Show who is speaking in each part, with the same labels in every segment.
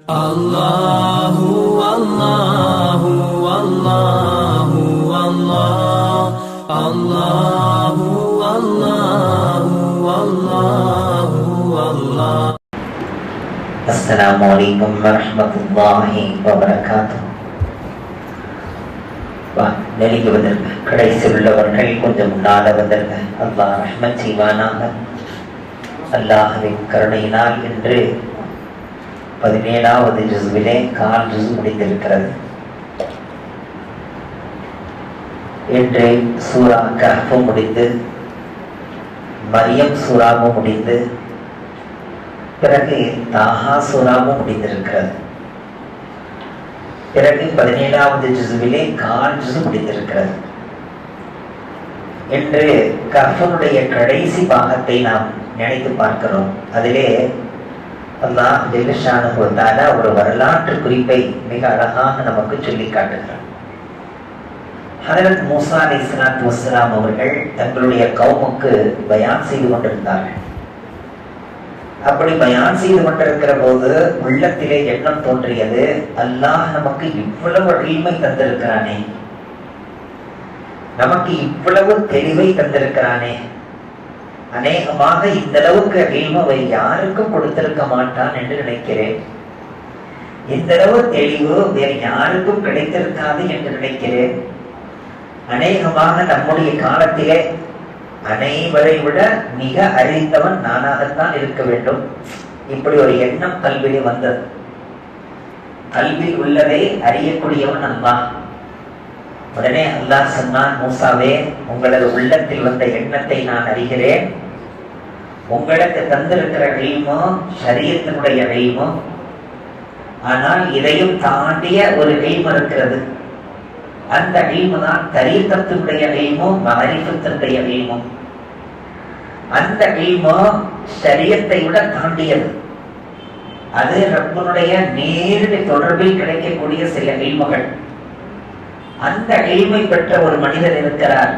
Speaker 1: Allahu Allahu Allahu Allah Allahu Allahu Allahu Allah.
Speaker 2: Assalamualaikum warahmatullahi wabarakatuh. நெருங்கி வந்திருக்க கடைசியில் உள்ளவர்கள் கொஞ்சம் முன்னால வந்திருக்க. அல்லாஹ் ரஹ்மத் செய்வானாக. அல்லாஹ்வின் கருணையினால் இன்று 17வது ஜுஸ்விலே கால் ஜுஸ் முடிந்திருக்கிறது. இன்று சூரா கஹ்ஃப் முடிந்து, மரியம் சூராவும் முடிந்து, பிறகு தாஹா சூராவும் முடிந்திருக்கிறது. பிறகு 17வது ஜுஸ்விலே கால் ஜுஸ் முடிந்திருக்கிறது. இன்று கஹ்ஃபுடைய கடைசி பாகத்தை நாம் நினைத்து பார்க்கிறோம். அதிலே அல்லாஹ் ஜல்லஷானுஹு வ தஆலா ஒரு வரலாற்று குறிப்பை மிக அழகாக நமக்கு சொல்லி காட்டுகிறார். ஹஜ்ரத் மூஸா அலைஹிஸ்ஸலாத்து வஸ்ஸலாம் அவர்கள் தங்களுடைய கௌமுக்கு பயான் செய்து கொண்டிருந்தார்கள். அப்படி பயான் செய்து கொண்டிருக்கிற போது உள்ளத்திலே எண்ணம் தோன்றியது, அல்லாஹ் நமக்கு இவ்வளவு இல்மை தந்திருக்கிறானே, நமக்கு இவ்வளவு தெளிவை தந்திருக்கிறானே, அநேகமாக இந்த அளவுக்கு இல்மை யாருக்கும் கொடுத்திருக்க மாட்டான் என்று நினைக்கிறேன். இந்த அளவு தெளிவு வேறு யாருக்கும் கிடைத்திருக்காது என்று நினைக்கிறேன். அநேகமாக நம்முடைய காலத்திலே அனைவரை விட மிக அறிந்தவன் நானாகத்தான் இருக்க வேண்டும். இப்படி ஒரு எண்ணம் கல்வியிலே வந்தது. கல்வியில் உள்ளதை அறியக்கூடியவன் அல்லாஹ். உடனே அல்லாஹ் சொன்னான், மூசாவே, உங்களது உள்ளத்தில் வந்த எண்ணத்தை நான் அறிகிறேன். உங்களுக்கு தந்திருக்கிற இல்மோ ஷரியத்தினுடைய இல்மோ, ஆனால் இதையும் தாண்டிய ஒரு இல்மு இருக்கிறது. அந்த இல்மு தான் தரீகத்தினுடைய இல்மோ, மஅரிஃபத்தினுடைய இல்மோ. அந்த இல்மோ ஷரியத்தை விட தாண்டியது. அது ரப்பினுடைய நேரடி தொடர்பில் கிடைக்கக்கூடிய சில இல்முகள். அந்த இல்மை பெற்ற ஒரு மனிதர் இருக்கிறார்.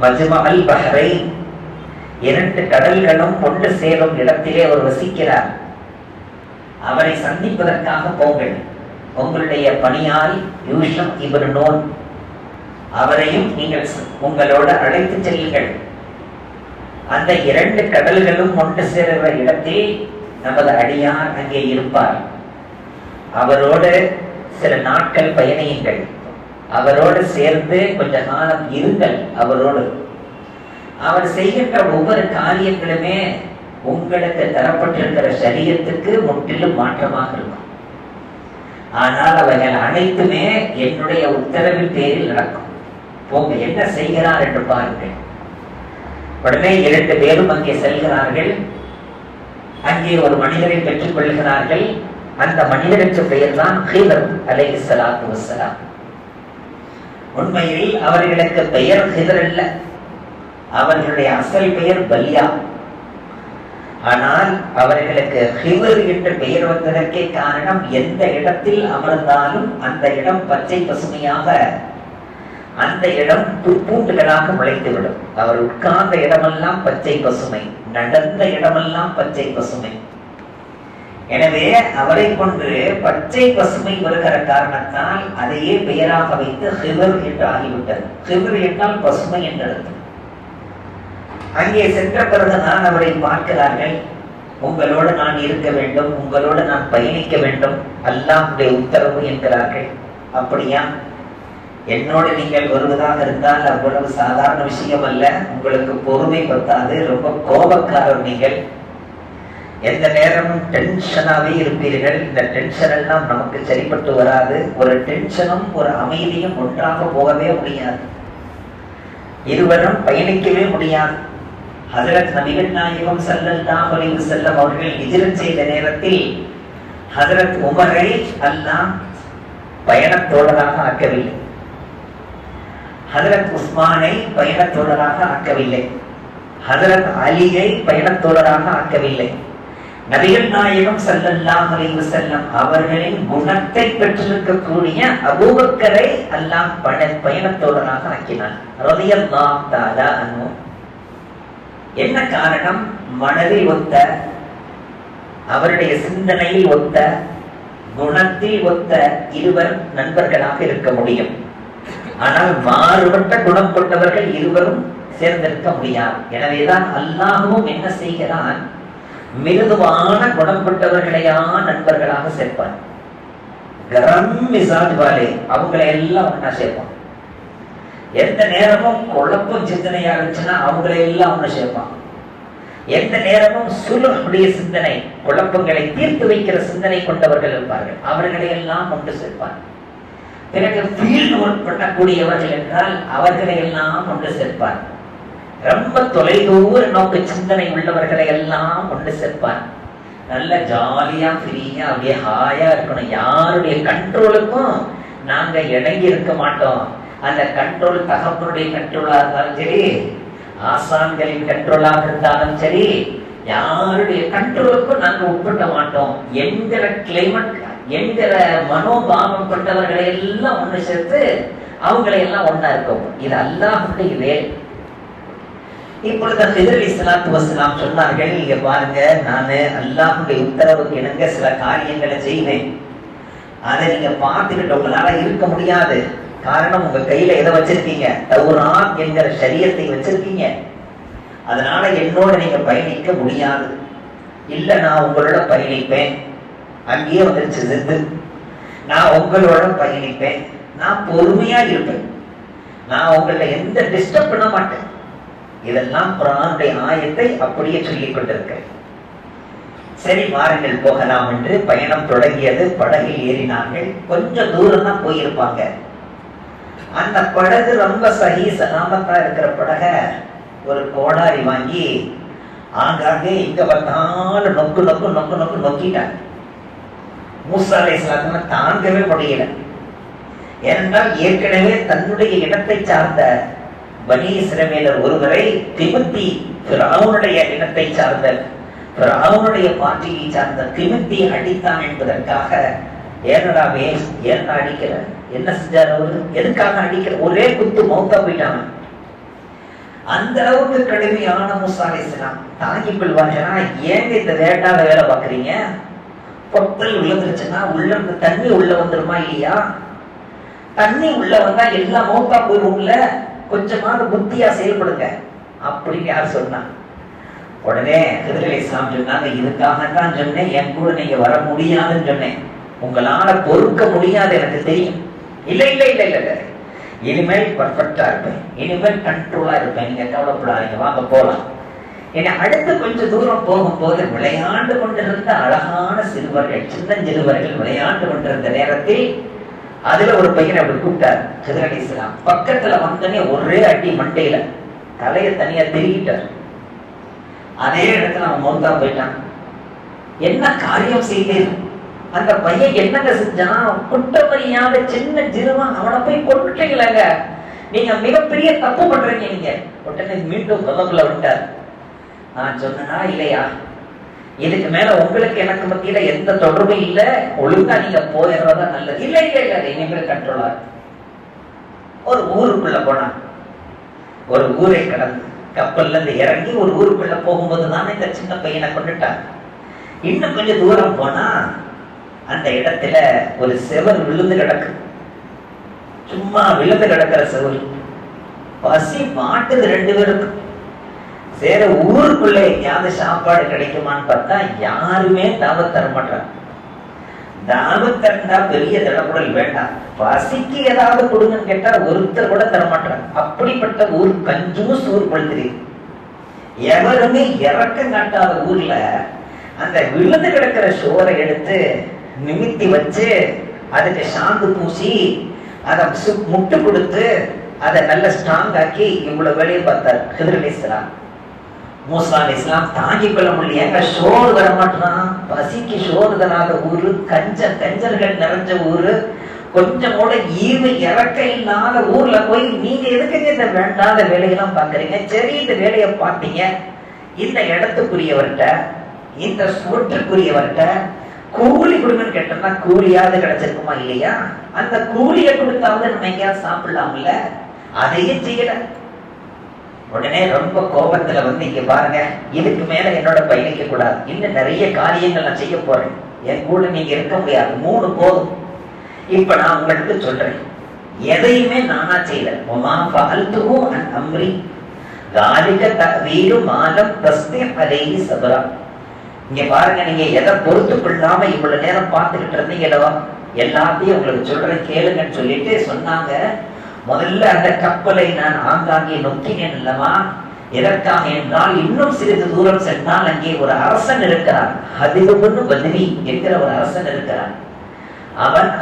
Speaker 2: மஜ்மஅல் பஹ்ரைன், 2 கடல்களும் ஒன்று சேரும் இடத்திலே அவர் வசிக்கிறார். அவரை சந்திப்பதற்காக போங்கள். உங்களுடைய பணியால் யூஷம் இப்னு நூன், அவரையும் நீங்கள் உங்களோட அழைத்து செல்லுங்கள். அந்த 2 கடல்களும் ஒன்று சேருகிற இடத்தில் நமது அடியார் அங்கே இருப்பார். அவரோடு சில நாட்கள் பயணியுங்கள். அவரோடு சேர்ந்து கொஞ்ச காலம் இருங்கள். அவரோடு அவர் செய்கின்ற ஒவ்வொரு காரியங்களுமே உங்களுக்கு தரப்பட்டிருக்கிற ஷரியத்துக்கு முற்றிலும் மாற்றமாக இருக்கும். ஆனால் அவைகள் அனைத்துமே என்னுடைய உத்தரவின் பேரில் நடக்கும். போங்க, என்ன செய்கிறார் என்று பாருங்கள். உடனே 2 பேரும் அங்கே செல்கிறார்கள். அங்கே ஒரு மனிதரை பெற்றுக் கொள்கிறார்கள். அந்த மனிதருக்கு பெயர் தான் ஹிதர் அலைஹிஸ்ஸலாத்து வஸ்ஸலாம். உண்மையில் அவர்களுக்கு பெயர் ஹிதர் அல்ல, அவர்களுடைய அசல் பெயர் பல்யா. ஆனால் அவர்களுக்கு ஹிதர் என்று பெயர் வந்ததற்கே காரணம், எந்த இடத்தில் அமர்ந்தாலும் அந்த இடம் பச்சை பசுமையாக, அந்த இடம் பூண்டுகளாக முளைத்துவிடும். அவர் உட்கார்ந்த இடமெல்லாம் பச்சை பசுமை, நடந்த இடமெல்லாம் பச்சை பசுமை. எனவே அவரை கொண்டு பச்சை பசுமை வருகிற காரணத்தால் அதையே பெயராக வைத்து ஹிதர் என்று ஆகிவிட்டது. ஹிதர் என்றால் பசுமை என்று அர்த்தம். அங்கே சென்ற பிறகுதான் அவரை பார்க்கிறார்கள். உங்களோடு நான் இருக்க வேண்டும், உங்களோடு நான் பயணிக்க வேண்டும், அல்லாஹ்வுடைய உத்தரவு என்கிறார்கள். அப்படியா? என்னோடு நீங்கள் வருவதாக இருந்தால் அவ்வளவு சாதாரண விஷயம் அல்ல. உங்களுக்கு பொறுமை பத்தாது, ரொம்ப கோபக்காரர் நீங்கள். எந்த நேரமும் டென்ஷனாவே இருப்பீர்கள். இந்த டென்ஷன் எல்லாம் நமக்கு சரிப்பட்டு வராது. ஒரு டென்ஷனும் ஒரு அமைதியும் ஒன்றாக போகவே முடியாது. இருவரும் பயணிக்கவே முடியாது. ஹஜ்ரத் நபிகள் நாயகம் ஸல்லல்லாஹு அலைஹி வஸல்லம் அவர்கள் ஹிஜ்ரத் செய்த நேரத்தில் ஹஜ்ரத் உமரை அல்லாஹ் பயணத்தோழராக ஆக்கவில்லை. ஹஜ்ரத் உஸ்மானை பயணத்தோழராக ஆக்கவில்லை. ஹஜ்ரத் அலியை பயணத்தோழராக ஆக்கவில்லை. நபிகள் நாயகம் ஸல்லல்லாஹு அலைஹி வஸல்லம் அவர்களின் குணத்தை பெற்றிருக்கக்கூடிய அபூபக்கரை அல்லாஹ் பயணத்தோழராக ஆக்கினான். ரலியல்லாஹு தஆலா அன்ஹு. என்ன காரணம்? மனதில் ஒத்த, அவருடைய சிந்தனையில் ஒத்த, குணத்தில் ஒத்த இருவர் நண்பர்களாக இருக்க முடியும். ஆனால் மாறுபட்ட குணம் கொண்டவர்கள் இருவரும் சேர்ந்திருக்க முடியாது. எனவேதான் அல்லாஹ்வும் என்ன செய்கிறான், மிருதுவான குணம் கொண்டவர்களையா நண்பர்களாக சேர்ப்பான். கரம் மிசாஜ் வாலே அவங்களை எல்லாம் ஒன்னா சேர்ப்பான். எந்த நேரமும் குழப்பம் சிந்தனையா இருந்துச்சுன்னா அவங்களை எல்லாம் ஒண்ணு சேர்ப்பான். எந்த நேரமும் சுலுடைய சிந்தனை, குழப்பங்களை தீர்த்து வைக்கிற சிந்தனை கொண்டவர்கள் இருப்பார்கள், அவர்களை எல்லாம் ஒன்று சேர்ப்பான். பிறகு ஃபீல்ட் ஒர்க் பண்ணக்கூடியவர்கள் என்றால் அவர்களை எல்லாம் ஒன்று சேர்ப்பான். ரொம்ப தொலைதூர நோக்கு சிந்தனை உள்ளவர்களை எல்லாம் ஒன்று சேர்ப்பான். நல்ல ஜாலியா ஃப்ரீயா அப்படியே ஹாயா இருக்கணும். யாருடைய கண்ட்ரோலுக்கும் நாங்க இணங்கி இருக்க மாட்டோம். அந்த கண்ட்ரோல் தகப்பனுடைய கண்ட்ரோலா இருந்தாலும் சரி, ஆசான்களின் கண்ட்ரோலாக இருந்தாலும் சரி, யாருடைய கண்ட்ரோலுக்கும் நாங்க உட்பட்ட மாட்டோம் என்கிற கிளைமேட், என்கிற மனோபாவம் கொண்டவர்களை எல்லாம் ஒண்ணு சேர்த்து அவங்களை எல்லாம் ஒன்னா இருக்கும். இது அல்லாஹ்வுடைய வேலை. இப்பொழுது ஹிதர் அலைஹிஸ்ஸலாத்து வஸ்ஸலாம் சொன்னார்கள், இங்க பாருங்க, நானு அல்லாஹ்வுடைய உத்தரவுக்கு இணங்க சில காரியங்களை செய்வேன். அதை நீங்க பார்த்துக்கிட்டு உங்களால இருக்க முடியாது. காரணம், உங்க கையில எதை வச்சிருக்கீங்க? தௌராத் என்கிற ஷரியத்தை வச்சிருக்கீங்க. அதனால என்னோட நீங்க பயணிக்க முடியாது. இல்ல, நான் உங்களோட பயணிப்பேன். அங்கேயே வந்துருச்சு சித்து. நான் உங்களோட பயணிப்பேன், நான் பொறுமையா இருப்பேன், நான் உங்களை எந்த டிஸ்டர்ப் பண்ண மாட்டேன். இதெல்லாம் குர்ஆனுடைய ஆயத்தை அப்படியே சொல்லிக் கொண்டிருக்கிறேன். சரி, வாருங்கள் போகலாம் என்று பயணம் தொடங்கியது. படகில் ஏறினார்கள். கொஞ்சம் தூரம் தான் போயிருப்பாங்க. அந்த படகு ரொம்ப சஹி சலாமத்தா இருக்கிற படக ஒரு கோடாரி வாங்கி ஆங்காங்கே இங்க பார்த்தாலும் நொக்கு நொக்கு நொக்கு நொக்கு நொக்கிட்டாங்க. மூசா அலைஹிஸ்ஸலாம் தாங்கவே முடியல. ஏனென்றால் ஏற்கனவே தன்னுடைய இடத்தை சார்ந்த பனி இஸ்ரவேலர் ஒருவரை திமுத்தி, ஃபிரௌனுடைய இனத்தை சார்ந்த, ஃபிரௌனுடைய பார்ட்டியை சார்ந்த திமுத்தி அடித்தான் என்பதற்காக, ஏனடா ஏன்னா அடிக்கிற, என்ன செஞ்சார் அவரு, எதுக்காக அடிக்கிற, ஒரே குத்து மௌத்தா போயிட்டாங்க. அந்த அளவுக்கு கடுமையான மூசா அலைஹிஸ்ஸலாம் தாங்கிக் கொள்வார்களா? ஏங்க இந்த வேண்டாத வேலை பாக்குறீங்க? பொத்தல் விழுந்துருச்சுன்னா உள்ள இருந்து தண்ணி உள்ள வந்துருமா இல்லையா? தண்ணி உள்ள வந்தா எல்லாம் மௌத்தா போயிரும்ல. கொஞ்சமாவது புத்தியா செயல்படுங்க அப்படின்னு யார் சொன்னா? உடனே ஹிதர் அலைஹிஸ்ஸலாம் சொன்னாங்க, இதுக்காகத்தான் சொன்னேன், என் கூட நீங்க வர முடியாதுன்னு சொன்னேன். உங்களால பொறுக்க முடியாது எனக்கு தெரியும். இல்ல இல்ல இல்ல இல்ல இல்ல, இனிமேல் பர்ஃபெக்டா இருப்பேன், இனிமேல் கண்ட்ரோலா இருப்பேன், நீங்க கவலைப்படாதீங்க, வாங்க போலாம். ஏன்னா அடுத்து கொஞ்சம் தூரம் போகும்போது விளையாண்டு கொண்டிருந்த அழகான சிறுவர்கள், சின்னஞ்சிறுவர்கள் விளையாண்டு கொண்டிருந்த நேரத்தில் அதுல ஒரு பையனை அப்படி கூப்பிட்டார் ஹிதர் அலைஹிஸ்ஸலாம். பக்கத்துல வந்தனே ஒரே அடி மண்டையில, தலையை தனியா திருகிட்டார். அதே இடத்துல அவன் மௌத்தா போயிட்டான். என்ன காரியம் செய்தேன்? அந்த பையன் என்னங்க செஞ்சான்? குற்றமறியாத சின்ன ஜிருவான், அவனை போய் கொண்டுட்டீங்களாங்க, நீங்க மிகப்பெரிய தப்பு பண்றீங்க நீங்க. உடனே மீண்டும் கதவுல விட்டார். நான் சொன்னா இல்லையா, இதுக்கு மேல உங்களுக்கு எனக்கு மத்தியில எந்த தொடர்பும் இல்ல, ஒழுங்கா நீங்க போயிடுறதா நல்லது. இல்ல இல்ல இல்ல, இனிமேல் கண்ட்ரோலா. ஒரு ஊருக்குள்ள போனா, ஒரு ஊரை கடந்து கப்பல்ல இருந்து இறங்கி ஒரு ஊருக்குள்ள போகும்போது தானே இந்த சின்ன பையனை கொண்டுட்டாங்க. இன்னும் கொஞ்சம் தூரம் போனா அந்த இடத்துல ஒரு செவர் விழுந்து கிடக்கு. சும்மா விழுந்து கிடக்கிற செவர். பசி மாட்டுது ரெண்டு பேருக்கும். சரி, ஊருக்குள்ள எங்கேயாவது சாப்பாடு கிடைக்குமான்னு பார்த்தா யாருமே தாவத் தர மாட்டாங்க. தாவத் தந்தா பெரிய தடப்புடல் வேண்டாம், பசிக்கு ஏதாவது கொடுங்கன்னு கேட்டா ஒருத்தர் கூட தர மாட்டாங்க. அப்படிப்பட்ட ஊர், கஞ்சூஸ் ஊர் பழுத்திரி. எவருமே இறக்கம் காட்டாத ஊர்ல அந்த விழுந்து கிடக்கிற சோறை எடுத்து நிமித்தி வச்சு அதுக்கு சாந்து பூசி அதை முட்டு கொடுத்து அதை நல்ல ஸ்ட்ராங் ஆக்கி இவ்வளவு வேலையை பார்த்தார் ஹிதர் அலைஹிஸ்ஸலாம். மூசா அலைஹிஸ்ஸலாம் தாங்கிக் கொள்ள முடியல, சோறு தர மாட்டான். பசிக்கு சோறு தராத ஊரு, கஞ்சர்கள் நிறைஞ்ச ஊரு, கொஞ்சம் கூட ஈவு இறக்க இல்லாத ஊர்ல போய் நீங்க எதுக்குங்க இந்த வேண்டாத வேலையெல்லாம் பாக்குறீங்க? சரி, இந்த வேலையை பார்த்தீங்க, இந்த இடத்துக்குரியவர்கிட்ட, இந்த சோற்றுக்குரியவர்கிட்ட கூலி கொடுங்கன்னு கேட்டோம்னா கூலியாவது கிடைச்சிருக்குமா இல்லையா? அந்த கூலியை கொடுத்தாவது நம்ம எங்கேயாவது சாப்பிடலாம்ல, அதையும் செய்யல. உடனே ரொம்ப கோபத்துல வந்து, இங்க பாருங்க, இதுக்கு மேல என்னோட பயணிக்க கூடாது, இன்னும் நிறைய காரியங்கள் நான் செய்ய போறேன், என் கூட நீங்க இருக்க முடியாது, 3 போதும். இப்ப நான் உங்களுக்கு சொல்றேன், எதையுமே நானா செய்யல. உமா ஃபஅல்துஹு அன் அம்ரி ذلك تأويل ما لم تستطع عليه صبرا. இங்க பாருங்க, நீங்க எதை பொறுத்து கொள்ளாம இவ்வளவு நேரம் பார்த்துக்கிட்டு இருந்தீங்களோ எல்லாத்தையும் உங்களுக்கு சொல்றேன் கேளுங்கன்னு சொல்லிட்டு சொன்னாங்க. முதல்ல அந்த கப்பலை நான் ஆங்காங்கே நோக்கினேன் அல்லவா? எதற்காக என்றால், இன்னும் சிறிது தூரம் சென்றால் அங்கே ஒரு அரசன் இருக்கிறான். ஹதிபுன் பத்ரி என்கிற ஒரு அரசன் இருக்கிறான்.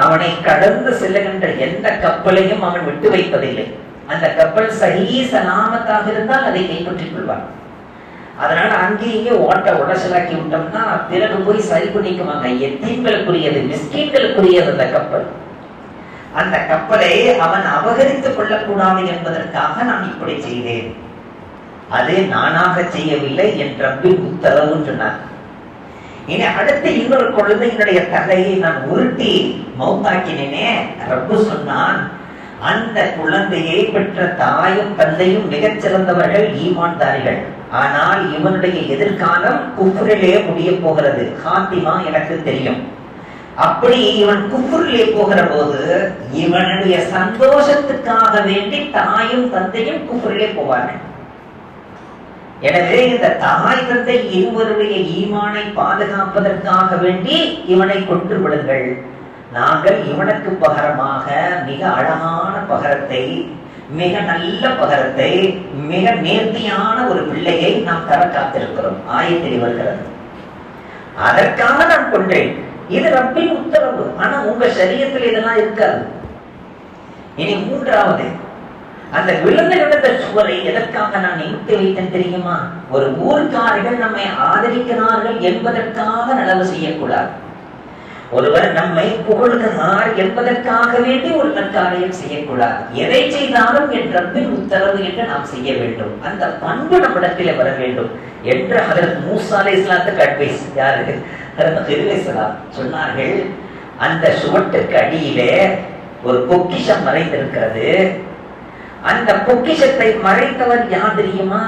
Speaker 2: அவனை கடந்து செல்லுகின்ற எந்த கப்பலையும் அவன் விட்டு வைப்பதில்லை. அந்த கப்பல் சஹீ சலாமத்தாக இருந்தால் அதை கைப்பற்றிக் கொள்வான். அதனால அங்கேயே ஓட்ட உடசலாக்கி விட்டோம்னா பிறகு போய் சரி பண்ணிக்குவாங்க. எத்தீம்களுக்குரியது, மிஸ்கீன்களுக்குரியது அந்த கப்பல். அந்த கப்பலை அவன் அபகரித்துக் கொள்ளக்கூடாது என்பதற்காக நான் இப்படி செய்தேன். அது நானாக செய்யவில்லை, என் ரப்பின் உத்தரவு சொன்னார். இனி அடுத்து இன்னொரு குழந்தையினுடைய தலையை நான் உருட்டி மௌத்தாக்கினேனே. ரப்பு சொன்னான், அந்த குழந்தையை பெற்ற தாயும் தந்தையும் மிகச்சிறந்தவர்கள், ஈமான்தாரிகள். ஆனால் இவனுடைய எதிர்காலம் குஃப்ரிலே முடிய போகிறது. ஹாத்திமா எனக்கு தெரியும். அப்படி இவன் குஃப்ரிலே போகிற போது இவனுடைய சந்தோஷத்துக்காக வேண்டி தாயும் தந்தையும் குஃப்ரிலே போவார்கள். எனவே இந்த தாய் தந்தை இருவருடைய ஈமானை பாதுகாப்பதற்காக வேண்டி இவனை கொன்று விடுங்கள். நாங்கள் இவனுக்கு பகரமாக மிக அழகான பகரத்தை, மிக நல்ல பகரத்தை, மிக நேர்த்தியான ஒரு பிள்ளையை நாம் தர காத்திருக்கிறோம். ஆயத்தில் வருகிறது. அதற்காக நான் கொன்றேன். இது ரப்பின் உத்தரவு. ஆனா உங்க சரீரத்தில் இதெல்லாம் இருக்காது. இனி மூன்றாவது, அந்த விழுந்து கிடந்த சுவரை எதற்காக நான் நிறுத்தி வைத்தேன் தெரியுமா? ஒரு ஊர்க்காரர்கள் நம்மை ஆதரிக்கிறார்கள் என்பதற்காக நலவு செய்யக்கூடாது. ஒருவர் நம்மை புகழ்கிறார் என்பதற்காக வேண்டி ஒரு நற்காரியம் செய்யக்கூடாது. எதை செய்தாலும் என் ரப்பின் உத்தரவு என்று நாம் செய்ய வேண்டும். அந்த பண்பு நம்மிடத்தில் வர வேண்டும் என்று ஹதரத் மூசா அலைஹிஸ்ஸலாத்துக்கு அட்வைஸ். யாரு? ஹதரத் ஹிர் அலைஹிஸ்ஸலாம் சொன்னார்கள், அந்த சுவட்டுக்கு அடியிலே ஒரு பொக்கிஷம் மறைந்திருக்கிறது. அந்த பொக்கிஷத்தை மறைத்தவர் யார் தெரியுமா?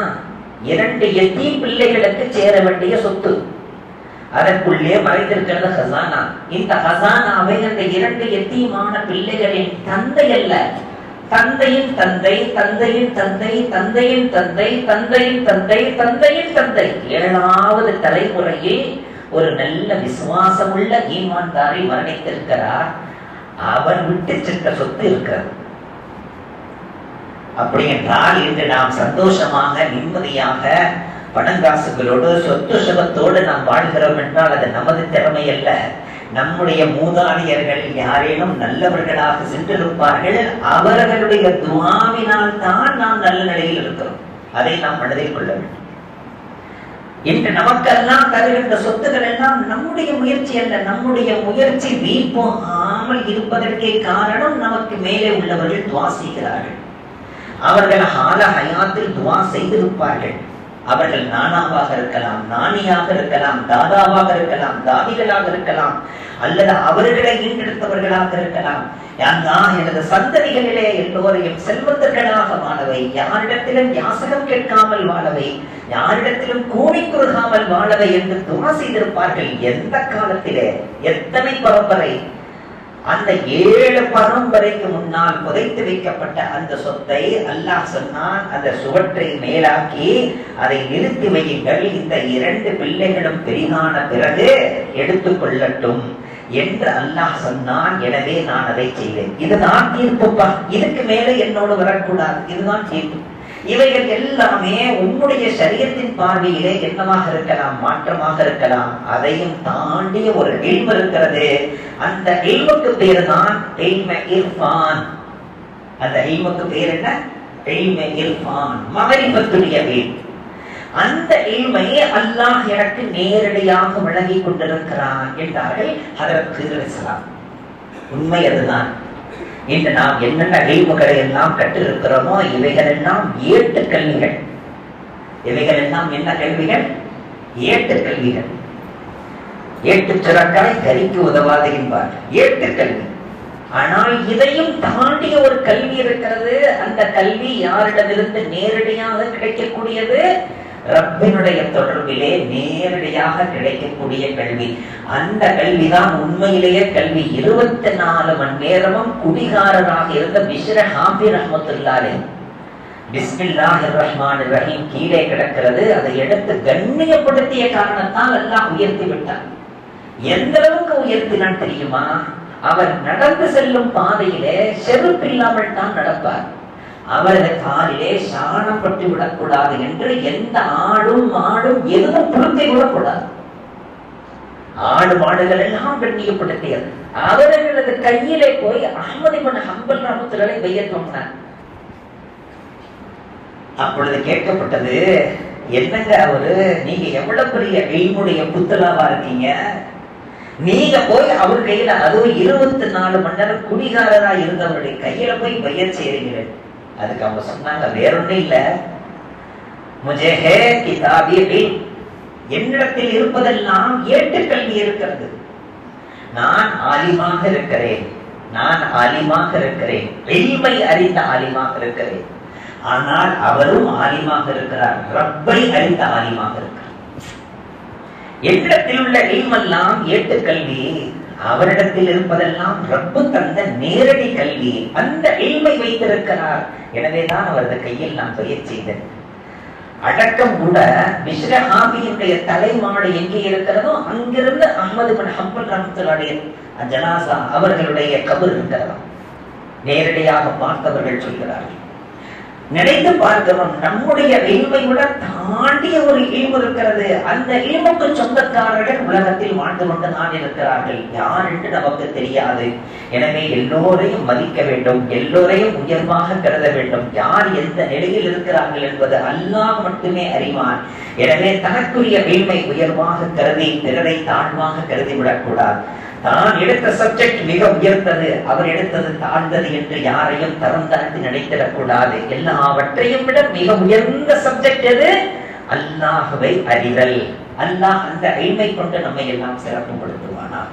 Speaker 2: 2 எத்தீம் பிள்ளைகளுக்கு சேர வேண்டிய சொத்து. அதற்குள்ளே மறைந்திருக்கிறது ஹசானா. இந்த ஹசானாவை அந்த 2 எத்தீமான பிள்ளைகளின் தந்தை அல்ல, தந்தையின் தந்தை, தந்தையின் தந்தை, தந்தையின் தந்தை, தந்தையின் தந்தை, தந்தையின் தந்தை, 7வது தலைமுறையில் ஒரு நல்ல விசுவாசமுள்ள ஈமான்தாரை மரணித்திருக்கிறார். அவன் விட்டு சென்ற சொத்து இருக்கிறது. அப்படி என்றால் இன்று நாம் சந்தோஷமாக நிம்மதியாக பணங்காசுகளோடு சொத்து சுகத்தோடு நாம் வாழ்கிறோம் என்றால் அது நமது திறமை அல்ல. நம்முடைய மூதாதையர்கள் யாரேனும் நல்லவர்களாக சென்றிருப்பார்கள். அவர்களுடைய துஆவினால் தான் நாம் நல்ல நிலையில் இருக்கிறோம். அதை நாம் மனதில் கொள்ள வேண்டும். இன்று நமக்கெல்லாம் தருகின்ற சொத்துக்கள் எல்லாம் நம்முடைய முயற்சி அல்ல. நம்முடைய முயற்சி வீழ்போகாமல் இருப்பதற்கே காரணம் நமக்கு மேலே உள்ளவர்கள் துஆ செய்கிறார்கள். அவர்கள் ஹால ஹயாத்தில் துஆ செய்திருப்பார்கள். அவர்கள் நானாவாக இருக்கலாம், நானியாக இருக்கலாம், தாதாவாக இருக்கலாம், தாதிகளாக இருக்கலாம், அல்லது அவர்களை ஈண்டெடுத்தவர்களாக இருக்கலாம். எனது சந்ததிகளிலே எல்லோரையும் செல்வந்தர்களாக வாழவை, யாரிடத்திலும் யாசகம் கேட்காமல் வாழவை, யாரிடத்திலும் கூடி குறுகாமல் வாழவை என்று துஆ செய்திருப்பார்கள். எந்த காலத்திலே, எத்தனை பரம்பரை, அந்த 7 பரம்பரைக்கு முன்னால் புதைத்து வைக்கப்பட்ட அந்த சொத்தை அல்லாஹ் சொன்னான், அந்த சுவற்றை மேலாக்கி அதை நிறுத்தி வையுங்கள், இந்த 2 பிள்ளைகளும் பெரிதான பிறகு எடுத்துக்கொள்ளட்டும் என்று அல்லாஹ் சொன்னான். எனவே நான் அதை செய்தேன். இதுதான் தீர்ப்புப்பா, இதுக்கு மேலே என்னோடு வரக்கூடாது. இதுதான் தீர்ப்பு. இவைகள் எல்லாமே உன்னுடைய ஷரியத்தின் பார்வையிலே என்னவாக இருக்கலாம், மாற்றமாக இருக்கலாம். அதையும் தாண்டிய ஒரு இல்மு இருக்கிறது. அந்த இல்முக்கு பேர் தான் இல்மு இர்ஃபான். அந்த இல்முக்கு பேர் என்ன? இல்மு இர்ஃபான், மஅரிஃபத்துடைய இல்ம். அந்த இல்மை அல்லாஹ் எனக்கு நேரடியாக வழங்கி கொண்டிருக்கிறான் என்றார்கள் ஹதரத் ஹிர் அலைஹிஸ்ஸலாம். உண்மை அதுதான். இன்று நாம் என்னென்ன இல்முகளை எல்லாம் கற்றிருக்கிறோமோ இவைகள் எல்லாம் ஏட்டு கல்விகள். இவைகள் எல்லாம் என்ன கல்விகள்? ஏட்டு கல்விகள். ஏட்டு சுரக்காய் கறிக்கு உதவாது என்பார். ஏட்டு கல்வி. ஆனால் இதையும் தாண்டிய ஒரு கல்வி இருக்கிறது. அந்த கல்வி யாரிடமிருந்து நேரடியாக கிடைக்கக்கூடியது? ரப்பினுடைய தொடர்பிலே நேரடியாக கிடைக்கக்கூடிய கல்வி. அந்த கல்விதான் உண்மையிலேயே கல்வி. 24 மணி நேரமும் குடிகாரராக இருந்த பிஷ்ர ஹாஃபி ரஹ்மத்துல்லாஹி பிஸ்மில்லாஹிர் ரஹ்மானிர் ரஹீம் கீழே கிடக்கிறது. அதை எடுத்து கண்ணியப்படுத்திய காரணத்தால் அல்லாஹ் உயர்த்தி விட்டான். எந்த அளவுக்கு உயர்த்தினான் தெரியுமா? அவர் நடந்து செல்லும் பாதையிலே செருப்பு இல்லாமல் தான் நடப்பார். அவரது காலிலே சாணம் பட்டு விடக்கூடாது என்று எந்த ஆடும் மாடும் எதுவும் புழுத்தை விடக்கூடாது. ஆடு மாடுகள் எல்லாம் கண்ணியப்படுத்தியது. அவர்களது கையிலே போய் அஹ்மது இப்னு ஹம்பல் ரஹ்மத்துல்லாஹி பையத் வாங்கினார். அப்பொழுது கேட்கப்பட்டது, என்னங்க அவரு, நீங்க எவ்வளவு பெரிய இல்முடைய புத்தலாவா இருக்கீங்க, நீங்க போய் அவர் கையில, அதுவும் 24 மணி நேரம் குடிகாரரா இருந்தவருடைய கையில போய் பையத் செய்றீங்க. அதுக்கு அவங்க சொன்னாங்க, வேறொன்னும் இல்ல, முஜே ஹே கிதாபி இல்ம், என்னிடத்தில் இருப்பதெல்லாம் ஏட்டுக்கல்வி இருக்கிறது. நான் ஆலிமாக இருக்கிறேன், நான் ஆலிமாக இருக்கிறேன், இல்மை அறிந்த ஆலிமாக இருக்கிறேன். ஆனால் அவரும் ஆலிமாக இருக்கிறார், ரப்பை அறிந்த ஆலிமாக இருக்கிறார். என்னிடத்தில் உள்ள இல்மெல்லாம் ஏட்டுக்கல்வி, அவரிடத்தில் இருப்பதெல்லாம் ரப்பு தந்த நேரடி கல்வி. அந்த இல்மை வைத்திருக்கிறார். எனவேதான் அவரது கையில் நான் பயிற்சி செய்தேன். அடக்கம் கூட பிஷ்ர ஹாஃபியினுடைய தலைமாடு எங்கே இருக்கிறதோ அங்கிருந்து அஹ்மது இப்னு ஹம்பல் ரஹ்மத்துல்லாஹி ஜனாஸா அவர்களுடைய கபர் இருக்கிறதா நேரடியாக பார்த்தவர்கள் சொல்கிறார்கள். நினைத்து பார்க்கிறோம், நம்முடைய இல்மை விட தாண்டிய ஒரு இல்மு இருக்கிறது. அந்த இல்முக்கு சொந்தக்காரர்கள் உலகத்தில் வாழ்ந்து கொண்டு தான் இருக்கிறார்கள். யார் என்று நமக்கு தெரியாது. எனவே எல்லோரையும் மதிக்க வேண்டும், எல்லோரையும் உயர்வாக கருத வேண்டும். யார் எந்த நிலையில் இருக்கிறார்கள் என்பது அல்லாஹ் மட்டுமே அறிவான். எனவே தனக்குரிய இல்மை உயர்வாக கருதி பிறரை தாழ்வாக கருதி விடக்கூடாது. தான் எடுத்த சப்ஜெக்ட் மிக உயர்ந்தது, அவர் எடுத்தது தாழ்ந்தது என்று யாரையும் தரம் தாழ்த்தி நினைத்திடக்கூடாது. எல்லாவற்றையும் விட மிக உயர்ந்த சப்ஜெக்ட் எது? அல்லாஹ்வை அறிதல். அல்லாஹ் அந்த இல்மை கொண்டு நம்மை எல்லாம் சிறப்பு படுத்துவானா.